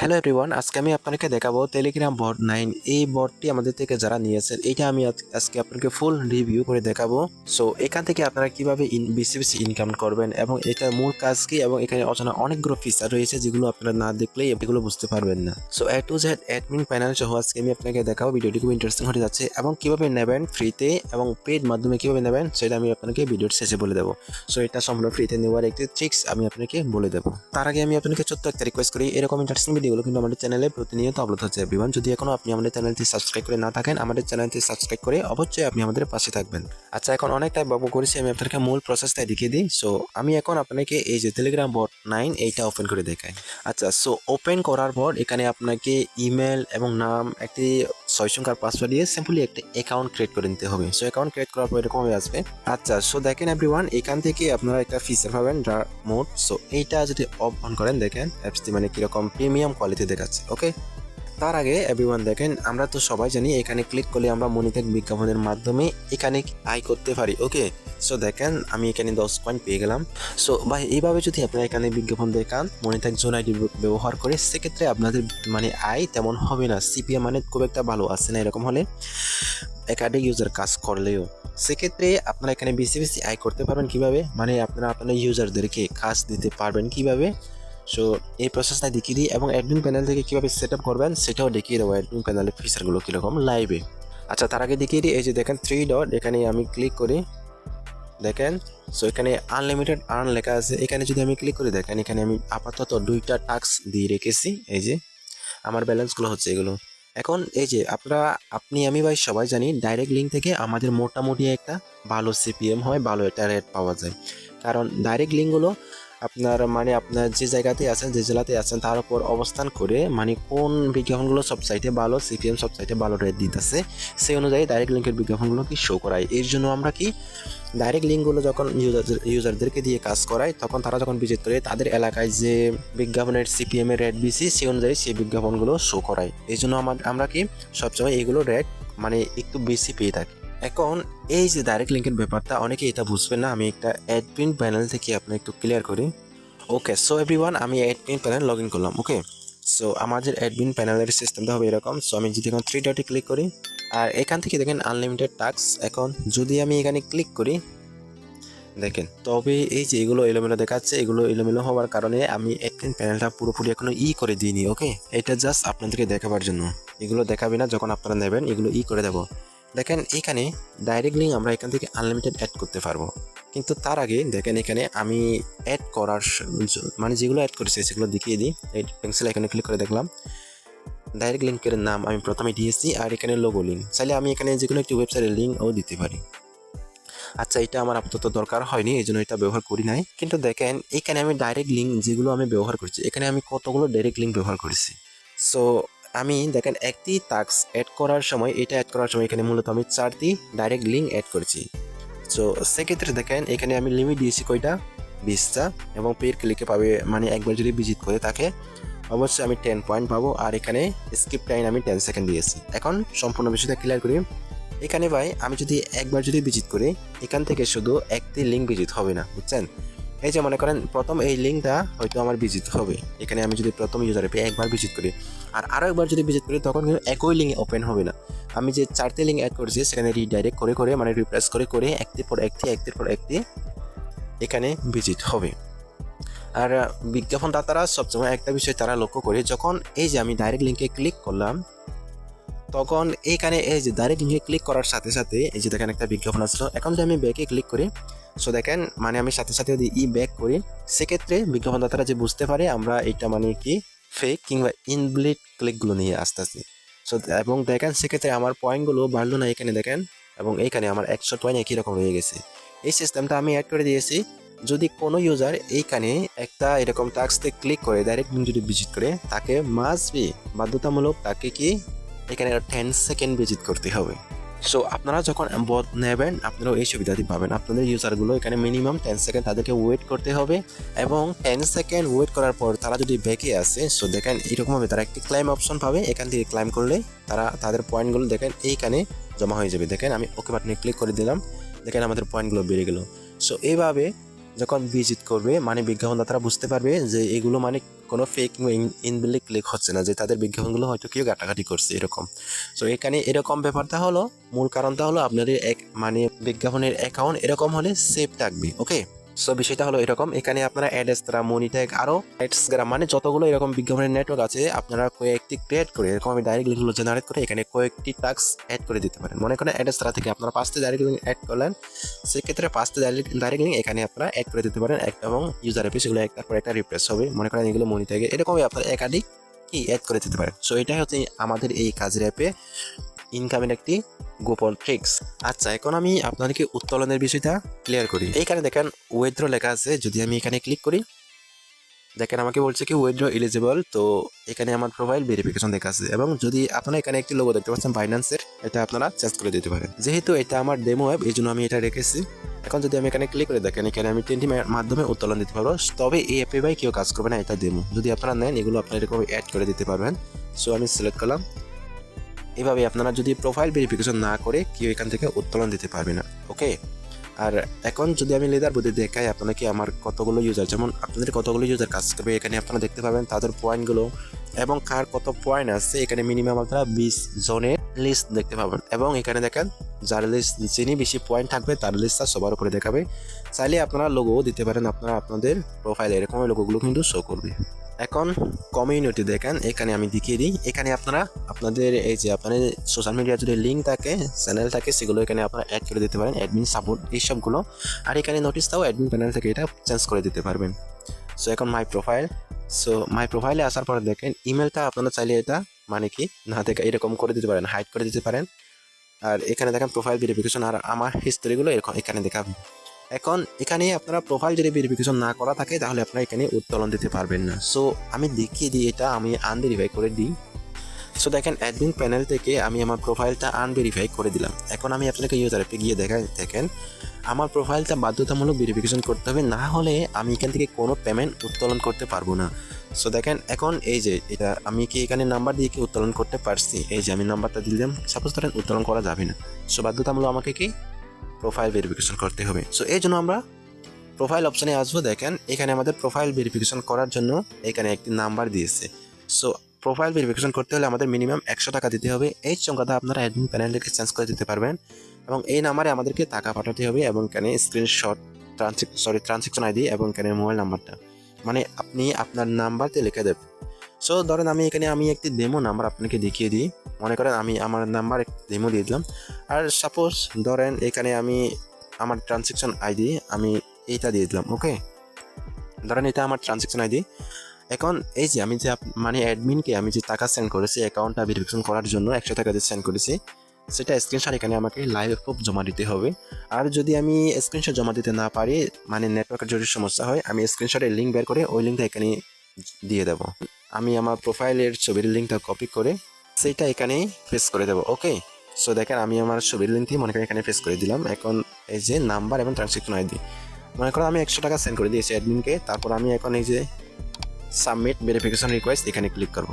Hello everyone, আজকে আমি আপনাদেরকে দেখাবো টেলিগ্রাম বট 9। এই বটটি আমাদের থেকে যারা নিয়েছেন এইটা আমি আজকে আপনাকে ফুল রিভিউ করে দেখাবো। সো এখান থেকে আপনারা কিভাবে বেশি বেশি ইনকাম করবেন এবং এটার মূল কাজ কি, এবং এখানে অজানা অনেকগুলো ফিচার রয়েছে যেগুলো আপনারা না দেখলেই এগুলো বুঝতে পারবেন না। So A to Z admin panel সহ আজকে আমি আপনাকে দেখাবো। ভিডিওটি খুব ইন্টারেস্টিং হতে যাচ্ছে এবং কিভাবে নেবেন ফ্রিতে এবং পেড মাধ্যমে কিভাবে নেবেন সেটা আমি আপনাকে ভিডিওর শেষে বলে দেবো। সো এটা সম্পূর্ণ ফ্রিতে নেওয়ার একটি ট্রিক্স আমি আপনাকে বলে দেবো। তার আগে আমি আপনাকে ছোট্ট একটা রিকোয়েস্ট করি, এরকম ইন্টারেস্টিং ভিডিওগুলো কিন্তু আমাদের চ্যানেলে প্রতিনিয়ত আপলোড হচ্ছে। এভরিওয়ান, যদি এখনো আপনি আমাদের চ্যানেলটি সাবস্ক্রাইব করে না থাকেন, আমাদের চ্যানেলটি সাবস্ক্রাইব করে অবশ্যই আপনি আমাদের পাশে থাকবেন। আচ্ছা, এখন অনেকটাই বকবক করেছি, আমি আপনাকে মূল প্রসেসটা দেখিয়ে দিই। সো আমি এখন আপনাকে এই যে টেলিগ্রাম বট 9 এইটা ওপেন করে দেখাই। আচ্ছা, সো ওপেন করার পর এখানে আপনাকে ইমেল এবং নাম, একটি 6 সংখ্যার পাসওয়ার্ড দিয়ে সিম্পলি একটা অ্যাকাউন্ট ক্রিয়েট করে নিতে হবে। সো অ্যাকাউন্ট ক্রিয়েট করার পর এরকম হয়ে আসবে। আচ্ছা, সো দেখেন এভরিওয়ান, এখান থেকে আপনারা একটা ফিচার পাবেন ডার্ক মোড। সো এইটা যদি অন করেন, দেখেন অ্যাপসটি মানে কিরকম প্রিমিয়াম কোয়ালিটি দেখাচ্ছে। ওকে, তার আগে এভরিওয়ান দেখেন, আমরা তো সবাই জানি এখানে ক্লিক করলে আমরা মনিটেক বিজ্ঞাপনের মাধ্যমে এখানে আয় করতে পারি। ওকে, সো দেখেন আমি এখানে 10 পয়েন্ট পেয়ে গেলাম। সো ভাই, এইভাবে যদি আপনারা এখানে বিজ্ঞাপন দেখান মনিটেক জোন আইডি ব্যবহার করে, সেক্ষেত্রে আপনাদের মানে আয় তেমন হবে না। সিপিএম মানে খুব একটা ভালো আসে না। এরকম হলে একাধিক ইউজার কাজ করলেও সেক্ষেত্রে আপনারা এখানে বেশি বেশি আয় করতে পারবেন কিভাবে, মানে আপনারা আপনাদের ইউজারদেরকে কাজ দিতে পারবেন কিভাবে। সো এই প্রসেসটা দেখিয়ে দিই এবং অ্যাডমিন প্যানেল থেকে কীভাবে সেট আপ করবেন সেটাও দেখিয়ে দেবো, অ্যাডমিন প্যানেলের ফিচারগুলো কীরকম লাইভে। আচ্ছা, তার আগে দেখিয়ে দিই, এই যে দেখেন 3 ডট, এখানে আমি ক্লিক করি, দেখেন। সো এখানে আনলিমিটেড আর্ন লেখা আছে, এখানে যদি আমি ক্লিক করি, দেখেন এখানে আমি আপাতত 2টা টাস্ক দিয়ে রেখেছি। এই যে আমার ব্যালেন্সগুলো হচ্ছে এগুলো। এখন এই যে আপনি আমি ভাই সবাই জানি ডাইরেক্ট লিঙ্ক থেকে আমাদের মোটামুটি একটা ভালো সিপিএম হয়, ভালো একটা রেট পাওয়া যায়। কারণ ডাইরেক্ট লিঙ্কগুলো আপনার যে জায়গাতে আছেন, যে জেলাতে আছেন তার উপর অবস্থান করে, মানে কোন বিজ্ঞাপনগুলো সব সাইটে ভালো সিপিএম, সব সাইটে ভালো রেট দিতেছে, সেই অনুযায়ী ডাইরেক্ট লিঙ্কের বিজ্ঞাপনগুলো কি শো করায়। এর জন্য আমরা কি ডাইরেক্ট লিঙ্কগুলো যখন ইউজারদেরকে দিয়ে কাজ করায়, তখন তারা যখন ভিজিট করে তাদের এলাকায় যে বিজ্ঞাপনের সিপিএম এর রেট বেশি, সেই অনুযায়ী সেই বিজ্ঞাপনগুলো শো করায়। এই জন্য আমরা কি সবসময় এইগুলো রেট মানে একটু বেশি পেয়ে থাকি। এখন এই যে ডাইরেক্ট লিঙ্কের ব্যাপারটা অনেকে এটা বুঝবেন না, আমি একটা অ্যাডমিন প্যানেল থেকে আপনার একটু ক্লিয়ার করি। ওকে, সো এভরিওয়ান, আমি অ্যাডমিন প্যানেল লগ ইন করলাম। ওকে, সো আমাদের অ্যাডমিন প্যানেলের সিস্টেমটা হবে এরকম। সো আমি যদি এখন 3 ডটে ক্লিক করি, আর এখান থেকে দেখেন আনলিমিটেড টাস্ক। এখন যদি আমি এখানে ক্লিক করি, দেখেন তবে এই যে এগুলো এলোমেলো দেখাচ্ছে, এগুলো এলোমেলো হওয়ার কারণে আমি অ্যাডমিন প্যানেলটা পুরোপুরি এখনো করে দিইনি। ওকে, এটা জাস্ট আপনাদেরকে দেখাবার জন্য। এগুলো দেখাবে না, যখন আপনারা নেবেন এগুলো করে দেবো। দেখেন এখানে ডাইরেক্ট লিঙ্ক আমরা এখান থেকে আনলিমিটেড অ্যাড করতে পারবো, কিন্তু তার আগে দেখেন এখানে আমি অ্যাড করার মানে যেগুলো অ্যাড করেছি সেগুলো দেখিয়ে দিই। এই পেন্সিল এখানে ক্লিক করে দেখলাম ডাইরেক্ট লিঙ্কের নাম আমি প্রথমে দিয়েছি, আর এখানে লোগো লিঙ্ক। চাইলে আমি এখানে যে কোনো একটি ওয়েবসাইটের লিঙ্কও দিতে পারি। আচ্ছা, এটা আমার আপাতত দরকার হয়নি, এই জন্য এটা ব্যবহার করি নাই। কিন্তু দেখেন এখানে আমি ডাইরেক্ট লিঙ্ক যেগুলো আমি ব্যবহার করছি, এখানে আমি কতগুলো ডাইরেক্ট লিঙ্ক ব্যবহার করেছি। সো আমি দেখেন একটি টাস্ক অ্যাড করার সময়, এটা অ্যাড করার সময় এখানে মূলত আমি 4টি ডাইরেক্ট লিঙ্ক অ্যাড করেছি। সো সেক্ষেত্রে দেখেন এখানে আমি লিমিট দিয়েছি কয়টা, 20টা, এবং পের ক্লিকে পাবে মানে একবার যদি ভিজিট করে থাকে অবশ্যই আমি 10 পয়েন্ট পাবো। আর এখানে স্কিপ টাইম আমি 10 সেকেন্ড দিয়েছি। এখন সম্পূর্ণ বিষয়টা ক্লিয়ার করি। এখানে ভাই আমি যদি একবার যদি ভিজিট করি, এখান থেকে শুধু একটি লিঙ্ক ভিজিট হবে না, বুঝছেন। এই যে মনে করেন প্রথম এই লিঙ্কটা হয়তো আমার ভিজিট হবে, এখানে আমি যদি প্রথম ইউজারে পেয়ে একবার ভিজিট করি, আর আরও একবার যদি ভিজিট করি, তখন কিন্তু একই লিঙ্ক ওপেন হবে না। আমি যে 4টি লিঙ্ক অ্যাড করেছি সেখানে রিডাইরেক্ট করে করে মানে রিপ্লেস করে করে একটির পর একটি এখানে ভিজিট হবে। আর বিজ্ঞাপনদাতারা সবসময় একটা বিষয় তারা লক্ষ্য করে, যখন এই যে আমি ডাইরেক্ট লিঙ্কে ক্লিক করলাম, তখন এইখানে এই যে ডাইরেক্ট লিঙ্কে ক্লিক করার সাথে সাথে এই যে দেখেন একটা বিজ্ঞাপন আসলো। এখন যদি আমি ব্যাকে ক্লিক করি, সো দেখেন মানে আমি সাথে সাথে যদি ব্যাক করি, সেক্ষেত্রে বিজ্ঞাপনদাতারা যে বুঝতে পারে আমরা এটা মানে কি ফেক কিংবা ইনভ্যালিড ক্লিকগুলো নিয়ে আসতেছি। সো এবং দেখেন সেক্ষেত্রে আমার পয়েন্টগুলো বাড়লো না এখানে দেখেন, এবং এইখানে আমার 100 পয়েন্ট একই রকম রয়ে গেছে। এই সিস্টেমটা আমি অ্যাড করে দিয়েছি। যদি কোনো ইউজার এইখানে একটা এরকম টাস্কে ক্লিক করে ডাইরেক্ট লিঙ্ক যদি ভিজিট করে, তাকে মাস্ট বি বাধ্যতামূলক তাকে কি এখানে 10 সেকেন্ড ভিজিট করতে হবে। সো আপনারা যখন বট নেবেন আপনারাও এই সুবিধাটি পাবেন। আপনাদের ইউজারগুলো এখানে মিনিমাম 10 সেকেন্ড তাদেরকে ওয়েট করতে হবে, এবং 10 সেকেন্ড ওয়েট করার পর তারা যদি ব্যাকে আসে, সো দেখেন এরকমভাবে তারা একটি ক্লাইম অপশন পাবে। এখান থেকে ক্লাইম করলে তারা তাদের পয়েন্টগুলো দেখেন এইখানে জমা হয়ে যাবে। দেখেন আমি ওকে বাটনে ক্লিক করে দিলাম, দেখেন আমাদের পয়েন্টগুলো বেড়ে গেল। সো এইভাবে যখন ভিজিট করবে মানে বিজ্ঞাপনদাতারা বুঝতে পারবে যে এগুলো মানে কোনো ফেক ইনবিল্ট ক্লিক হচ্ছে না, যে তাদের বিজ্ঞাপনগুলো হয়তো কেউ ঘাটাঘাটি করছে এরকম। সো এখানে এরকম ব্যাপারটা হলো, মূল কারণটা হলো আপনাদের মানে বিজ্ঞাপনের অ্যাকাউন্ট এরকম হলে সেভ থাকবে। ওকে, সো বিষয়টা হলো এরকম। এখানে আপনারা অ্যাডস্ট্রা, মনিট্যাগ, আরো অ্যাডসগ্রাম মানে যতগুলো এরকম বিজ্ঞাপনের নেটওয়ার্ক আছে আপনারা কয়েকটি ক্রিয়েট করে এরকম আমি ডাইরেক্ট লিঙ্কগুলো জেনারেট করে এখানে কয়েকটি টাস্ক অ্যাড করে দিতে পারেন। মনে করেন অ্যাডস্ট্রা থেকে আপনারা 5টি ডাইরেক্ট লিঙ্ক অ্যাড করলেন, সেক্ষেত্রে 5টি ডাইরেক্ট লিঙ্ক এখানে আপনারা অ্যাড করে দিতে পারেন এবং ইউজার অ্যাপে সেগুলো একটার পর একটা রিপ্লেস হবে। মনে করেন এগুলো মনিট্যাগে এরকমই আপনারা একাধিক কি অ্যাড করে দিতে পারেন। সো এটাই হচ্ছে আমাদের এই কাজের অ্যাপে ইনকামের একটি গোপন ট্রিক্স। আচ্ছা, এখন আমি আপনাদেরকে উত্তোলনের বিষয়টা ক্লিয়ার করি। এইখানে দেখেন উইথড্র লেখা আছে, যদি আমি এখানে ক্লিক করি দেখেন আমাকে বলছে কি উইথড্র এলিজিবল। তো এখানে আমার প্রোফাইল ভেরিফিকেশন দেখা আছে এবং যদি আপনারা এখানে একটি লোগো দেখতে পাচ্ছেন বাইন্যান্সের, এটা আপনারা চেঞ্জ করে দিতে পারেন। যেহেতু এটা আমার ডেমো অ্যাপ এই জন্য আমি এটা রেখেছি। এখন যদি আমি এখানে ক্লিক করে দেখেন এখানে আমি 10টি মাধ্যমে উত্তোলন দিতে পারবো। তবে এই অ্যাপে ভাই কেউ কাজ করবে না, এটা ডেমো। যদি আপনারা নেন এগুলো আপনারা এরকম অ্যাড করে দিতে পারবেন। সো আমি সিলেক্ট করলাম। এভাবে আপনারা যদি প্রোফাইল ভেরিফিকেশন না করে কেউ এখান থেকে উত্তোলন দিতে পারবে না। ওকে, আর এখন যদি আমি লেদার বোর্ডে দেখাই আপনাকে আমার কতগুলো ইউজার, যেমন আপনাদের কতগুলো ইউজার কাজ করবে এখানে আপনারা দেখতে পাবেন, তাদের পয়েন্টগুলো এবং কার কত পয়েন্ট আছে। এখানে মিনিমাম আপনারা 20 জনের লিস্ট দেখতে পাবেন এবং এখানে দেখেন যার লিস্ট যিনি বেশি পয়েন্ট থাকবে তার লিস্টটা সবার উপরে দেখাবে। চাইলে আপনারা লোগো দিতে পারেন, আপনারা আপনাদের প্রোফাইলে এরকম লোগোগুলো কিন্তু শো করবে। এখন কমিউনিটি দেখেন, এখানে আমি দেখিয়ে দিই। এখানে আপনারা আপনাদের এই যে আপনাদের সোশ্যাল মিডিয়া যদি লিঙ্ক থাকে, চ্যানেল থাকে, সেগুলো এখানে আপনারা অ্যাড করে দিতে পারেন, অ্যাডমিন সাপোর্ট এইসবগুলো। আর এখানে নোটিশটাও অ্যাডমিন প্যানেল থেকে এটা চেঞ্জ করে দিতে পারবেন। সো এখন মাই প্রোফাইল। সো মাই প্রোফাইলে আসার পরে দেখেন ইমেলটা আপনারা চাইলে এটা মানে কি না থেকে এরকম করে দিতে পারেন, হাইড করে দিতে পারেন। আর এখানে দেখেন প্রোফাইল ভেরিফিকেশন আর আমার হিস্টোরিগুলো এরকম এখানে দেখাবেন। এখন এখানে আপনারা প্রোফাইল যদি ভেরিফিকেশন না করা থাকে তাহলে আপনারা এখানে উত্তোলন দিতে পারবেন না। সো আমি দেখিয়ে দিই, এটা আমি আনভেরিফাই করে দিই। সো দেখেন অ্যাডমিন প্যানেল থেকে আমি আমার প্রোফাইলটা আনভেরিফাই করে দিলাম। এখন আমি আপনাকে ইউজার অ্যাপে গিয়ে দেখেন আমার প্রোফাইলটা বাধ্যতামূলক ভেরিফিকেশন করতে হবে, না হলে আমি এখান থেকে কোনো পেমেন্ট উত্তোলন করতে পারবো না। সো দেখেন এখন এই যে এটা আমি কি এখানে নাম্বার দিয়ে কি উত্তোলন করতে পারছি, এই যে আমি নাম্বারটা দিলাম, সাপোজ ধরেন উত্তোলন করা যাবে না। সো বাধ্যতামূলক আমাকে কি প্রোফাইল ভেরিফিকেশন করতে হবে। সো এই জন্য আমরা প্রোফাইল অপশনে আসবো। দেখেন এখানে আমাদের প্রোফাইল ভেরিফিকেশন করার জন্য এখানে একটি নাম্বার দিয়েছে। সো প্রোফাইল ভেরিফিকেশন করতে হলে আমাদের মিনিমাম 100 টাকা দিতে হবে। এই সংখ্যাটা আপনারা অ্যাডমিন প্যানেল থেকে চেঞ্জ করে দিতে পারবেন এবং এই নাম্বারে আমাদেরকে টাকা পাঠাতে হবে এবং এখানে স্ক্রিনশট ট্রানজ্যাকশন আইডি এবং এখানে মোবাইল নাম্বারটা মানে আপনি আপনার নাম্বারতে লিখে দেবেন। সো ধরেন আমি এখানে একটি ডেমো নাম্বার আপনাকে দেখিয়ে দিই। মনে করেন আমি আমার নাম্বার ডেমো দিয়ে দিলাম। আর সাপোজ ধরেন এখানে আমি আমার ট্রানজ্যাকশন আইডি আমি এইটা দিয়ে দিলাম। ওকে, ধরেন এটা আমার ট্রানজ্যাকশন আইডি। এখন এই যে আমি যে মানে অ্যাডমিনকে আমি যে টাকা সেন্ড করেছি অ্যাকাউন্টটা ভেরিফিকেশন করার জন্য 100 টাকা দিয়ে সেন্ড করেছি, সেটা স্ক্রিনশট এখানে আমাকে লাইভ প্রুফ জমা দিতে হবে। আর যদি আমি স্ক্রিনশট জমা দিতে না পারি, মানে নেটওয়ার্কের যদি সমস্যা হয়, আমি স্ক্রিনশটের লিঙ্ক বের করে ওই লিঙ্কটা এখানে দিয়ে দেবো। আমি আমার প্রোফাইলের ছবির লিঙ্কটা কপি করে সেইটা এখানে পেস্ট করে দেবো। ওকে, সো দেখেন আমি আমার ছবির লিঙ্কটি মনে করি এখানে পেস্ট করে দিলাম। এখন এই যে নাম্বার এবং ট্রানজ্যাকশন আইডি মনে করো আমি 100 টাকা সেন্ড করে দিয়েছি অ্যাডমিনকে। তারপর আমি এখন এই যে সাবমিট ভেরিফিকেশন রিকোয়েস্ট এখানে ক্লিক করব।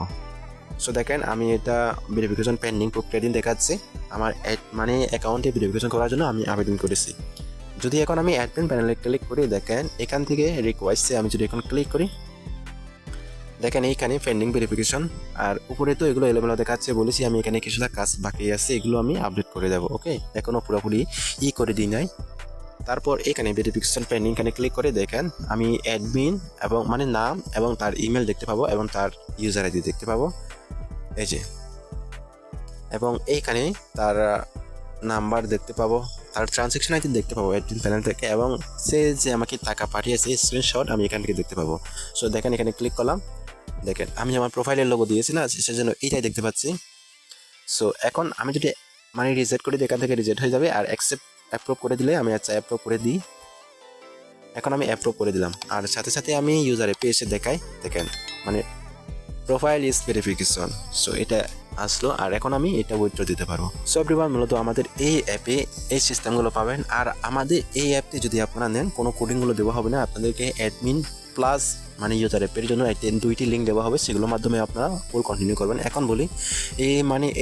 সো দেখেন আমি এটা ভেরিফিকেশন পেন্ডিং প্রক্রিয়াধীন দেখাচ্ছে। আমার মানে অ্যাকাউন্টে ভেরিফিকেশন করার জন্য আমি আবেদন করেছি। যদি এখন আমি অ্যাডমিন প্যানেলে ক্লিক করি, দেখেন এখান থেকে রিকোয়েস্টে আমি যদি এখন ক্লিক করি, দেখেন এইখানে পেন্ডিং ভেরিফিকেশন। আর উপরে তো এগুলো এলোমেলো দেখাচ্ছে, বলেছি আমি এখানে কিছুটা কাজ বাকি আছে, এগুলো আমি আপডেট করে দেবো। ওকে, এখনও পুরোপুরি করে দিই নাই। তারপর এখানে ভেরিফিকেশন পেন্ডিং এখানে ক্লিক করে দেখেন আমি অ্যাডমিন এবং মানে নাম এবং তার ইমেল দেখতে পাবো এবং তার ইউজার আইডি দেখতে পাবো এই যে, এবং এইখানে তার নাম্বার দেখতে পাবো, তার ট্রানজ্যাকশন আইডি দেখতে পাবো অ্যাডমিন প্যানেল থেকে, এবং সে যে আমাকে টাকা পাঠিয়েছে স্ক্রিনশট আমি এখান থেকে দেখতে পাবো। সো দেখেন এখানে ক্লিক করলাম, দেখেন আমি আমার প্রোফাইলের লোগো দিয়েছি না, সেজন্য এইটাই দেখতে পাচ্ছি। সো এখন আমি যদি মানে রিজেক্ট করি, এখান থেকে রিজেক্ট হয়ে যাবে। আর অ্যাপ্রুভ করে দিলে আমি আচ্ছা অ্যাপ্রুভ করে দিই। এখন আমি অ্যাপ্রুভ করে দিলাম আর সাথে সাথে আমি ইউজারে এসে দেখাই, দেখেন মানে প্রোফাইল ইজ ভেরিফিকেশন। সো এটা আসলো আর এখন আমি এটা উইথড্র দিতে পারবো। সো এভরিওয়ান, মূলত আমাদের এই অ্যাপে এই সিস্টেমগুলো পাবেন। আর আমাদের এই অ্যাপটি যদি আপনারা নেন কোনো কোডিংগুলো দেওয়া হবে না, আপনাদেরকে অ্যাডমিন প্লাস মানে ইউজার অ্যাপের জন্য 2টি লিঙ্ক দেওয়া হবে, সেগুলোর মাধ্যমে আপনারা ফুল কন্টিনিউ করবেন। এখন বলি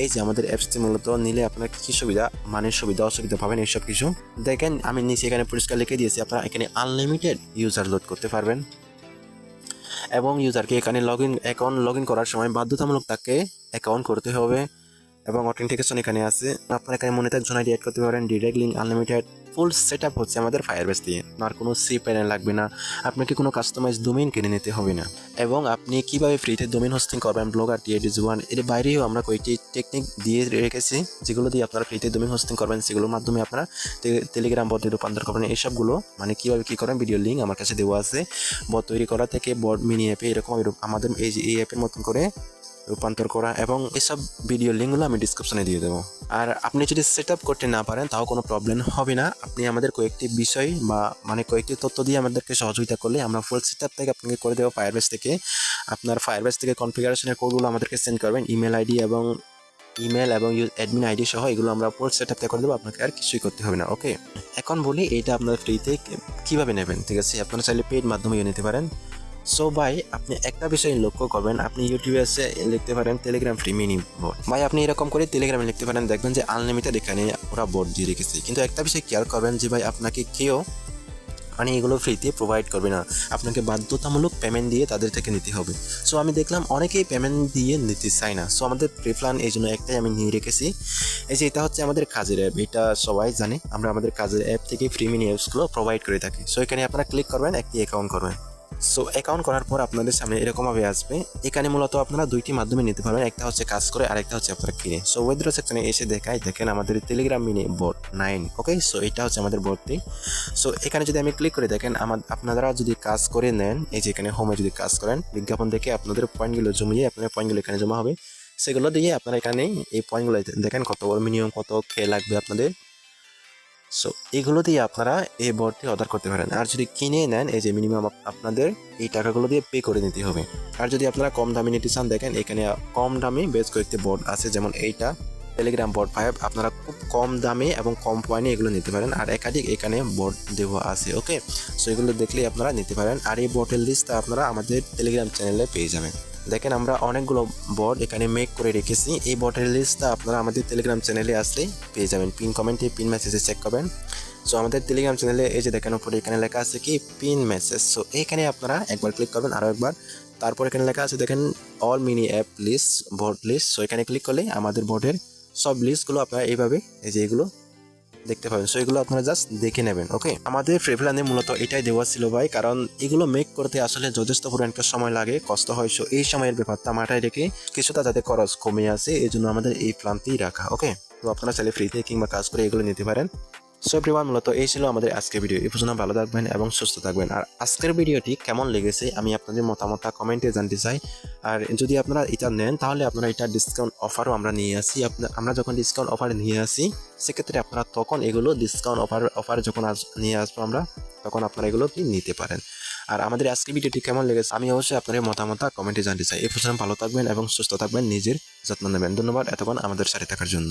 এই যে আমাদের অ্যাপসটি মূলত নিলে আপনারা কিছু সুবিধা মানে সুবিধা অসুবিধা পাবেন এইসব কিছু। দেখেন আমি নিচে এখানে পরিষ্কার লিখে দিয়েছি, আপনারা এখানে আনলিমিটেড ইউজার লোড করতে পারবেন। এবং ইউজারকে এখানে অ্যাকাউন্ট লগ ইন করার সময় বাধ্যতামূলক তাকে অ্যাকাউন্ট করতে হবে এবং অথেন্টিকেশন এখানে আছে। আপনারা এখানে মনে থাক জোন আইডি অ্যাড করতে পারেন, direct link unlimited. Full set up হচ্ছে আমাদের ফায়ারবেস দিয়ে, আর কোনো সি প্যানেল লাগবে না, আপনাকে কোনো কাস্টমাইজ ডোমেইন কিনে নিতে হবে না। এবং আপনি কিভাবে ফ্রিতে ডোমেইন হোস্টিং করবেন ব্লগার TADZ1 এর বাইরেও আমরা কয়েকটি টেকনিক দিয়ে রেখেছি, যেগুলো দিয়ে আপনারা ফ্রিতে ডোমেইন হোস্টিং করবেন, সেগুলোর মাধ্যমে আপনারা টেলিগ্রাম বটে রূপান্তর করবেন। এইসবগুলো মানে কীভাবে কী করেন ভিডিও লিঙ্ক আমার কাছে দেওয়া আছে। বট তৈরি করা থেকে বট মিনি অ্যাপে এরকম আমাদের এই অ্যাপের মতন করে রূপান্তর করা, এবং এসব ভিডিও লিঙ্কগুলো আমি ডিসক্রিপশনে দিয়ে দেবো। আর আপনি যদি সেট আপ করতে না পারেন তাও কোনো প্রবলেম হবে না, আপনি আমাদের কয়েকটি বিষয় বা মানে কয়েকটি তথ্য দিয়ে আমাদেরকে সহযোগিতা করলে আমরা ফুল সেট আপ থেকে আপনাকে করে দেবো ফায়ারবেস থেকে। আপনার ফায়ারবেস থেকে কনফিগারেশনের কোডগুলো আমাদেরকে সেন্ড করবেন, ইমেল এবং অ্যাডমিন আইডি সহ, এগুলো আমরা ফুল সেট আপ করে দেবো, আপনাকে আর কিছুই করতে হবে না। ওকে, এখন বলি এইটা আপনার ফ্রিতে কীভাবে নেবেন। ঠিক আছে, আপনারা চাইলে পেইড মাধ্যমে নিতে পারেন। সো ভাই, আপনি একটা বিষয় লক্ষ্য করবেন, আপনি ইউটিউবে এসে লিখতে পারেন টেলিগ্রাম ফ্রি মিনি বোট। ভাই আপনি এরকম করে টেলিগ্রামে লিখতে পারেন, দেখবেন যে আনলিমিটেড এখানে ওরা বোট দিয়ে রেখেছে। কিন্তু একটা বিষয় খেয়াল করবেন যে ভাই আপনাকে কেউ মানে এগুলো ফ্রিতে প্রোভাইড করবে না, আপনাকে বাধ্যতামূলক পেমেন্ট দিয়ে তাদের থেকে নিতে হবে। সো আমি দেখলাম অনেকেই পেমেন্ট দিয়ে নিতে চায় না। সো আমাদের প্রিপ্ল্যান এই জন্য একটাই আমি নিয়ে রেখেছি, এই যে এটা হচ্ছে আমাদের কাজের অ্যাপ। এটা সবাই জানে, আমরা আমাদের কাজের অ্যাপ থেকে ফ্রি মিনি অ্যাপসগুলো প্রোভাইড করে থাকি। সো এখানে আপনারা ক্লিক করবেন, একটি অ্যাকাউন্ট করবেন। সো অ্যাকাউন্ট করার পর আপনাদের সামনে এরকমভাবে আসবে। এখানে মূলত আপনারা দুইটি মাধ্যমে নিতে পারবেন, একটা হচ্ছে কাজ করে আর একটা হচ্ছে আপনারা কিনে। সো উইথড্র সেকশনে এসে দেখেন আমাদের টেলিগ্রাম মিনি বট 9। ওকে, সো এটা হচ্ছে আমাদের বটটি। সো এখানে যদি আমি ক্লিক করে দেখেন, আপনারা যদি কাজ করে নেন, এই যে এখানে হোমে যদি কাজ করেন, বিজ্ঞাপন দেখে আপনাদের পয়েন্টগুলো জমিয়ে আপনাদের পয়েন্টগুলো এখানে জমা হবে। সেগুলো দিয়ে আপনারা এখানে এই পয়েন্টগুলো দেখেন কত মিনিমাম কত খেয়ে লাগবে আপনাদের। সো এগুলো দিয়ে আপনারা এই বোর্ডটি অর্ডার করতে পারেন। আর যদি কিনে নেন, এই যে মিনিমাম আপনাদের এই টাকাগুলো দিয়ে পে করে নিতে হবে। আর যদি আপনারা কম দামে নিতে চান, দেখেন এখানে কম দামে বেশ কয়েকটি বোর্ড আছে, যেমন এইটা টেলিগ্রাম বোর্ড 5। আপনারা খুব কম দামে এবং কম পয়েন্টে এগুলো নিতে পারেন। আর একাধিক এখানে বোর্ড দেওয়া আছে। ওকে, সো এগুলো দেখলেই আপনারা নিতে পারেন। আর এই বোর্ডের লিস্টটা আপনারা আমাদের টেলিগ্রাম চ্যানেলে পেয়ে যাবেন। দেখেন আমরা অনেকগুলো বোর্ড এখানে মেক করে রেখেছি। এই বোর্ডের লিস্টটা আপনারা আমাদের টেলিগ্রাম চ্যানেলে আসলে পেয়ে যাবেন। পিন কমেন্টে পিন মেসেজে চেক করবেন। সো আমাদের টেলিগ্রাম চ্যানেলে এই যে দেখেন উপরে এখানে লেখা আছে কি পিন মেসেজ। সো এখানে আপনারা একবার ক্লিক করবেন, আরও একবার। তারপর এখানে লেখা আছে দেখেন all mini app list, board list. So এখানে ক্লিক করলে আমাদের বোর্ডের সব লিস্টগুলো আপনারা এইভাবে এই যে এগুলো দেখতে পাবেন। সো এগুলো আপনারা জাস্ট দেখে নেবেন। ওকে, আমাদের ফ্রি প্ল্যানে মূলত এটাই দেওয়া ছিল ভাই, কারণ এগুলো মেক করতে আসলে যথেষ্ট পরিমাণ সময় লাগে, কষ্ট হয়। সো এই সময়ের ব্যাপারটা মাথায় রেখে কিছুটা যাতে খরচ কমে আসে, এই জন্য আমাদের এই প্ল্যানটি রাখা। ওকে, তো আপনারা চাইলে ফ্রিতে কিংবা কাজ করে এগুলো নিতে পারেন। সো এভরিওয়ান, মূলত এই ছিল আমাদের আজকের ভিডিও। এই পর্যন্ত ভালো থাকবেন এবং সুস্থ থাকবেন। আর আজকের ভিডিওটি কেমন লেগেছে আমি আপনাদের মতামতটা কমেন্টে জানতে চাই। আর যদি আপনারা এটা নেন তাহলে আপনারা এটা ডিসকাউন্ট অফারও আমরা নিয়ে আসি। আমরা যখন ডিসকাউন্ট অফার নিয়ে আসি, সেক্ষেত্রে আপনারা তখন এগুলো ডিসকাউন্ট অফার যখন নিয়ে আসবো আমরা, তখন আপনারা এগুলো নিতে পারেন। আর আমাদের আজকের ভিডিওটি কেমন লেগেছে আমি অবশ্যই আপনাদের মতামতটা কমেন্টে জানতে চাই। এই পর্যন্ত ভালো থাকবেন এবং সুস্থ থাকবেন, নিজের যত্ন নেবেন। ধন্যবাদ এতক্ষণ আমাদের সাথে থাকার জন্য।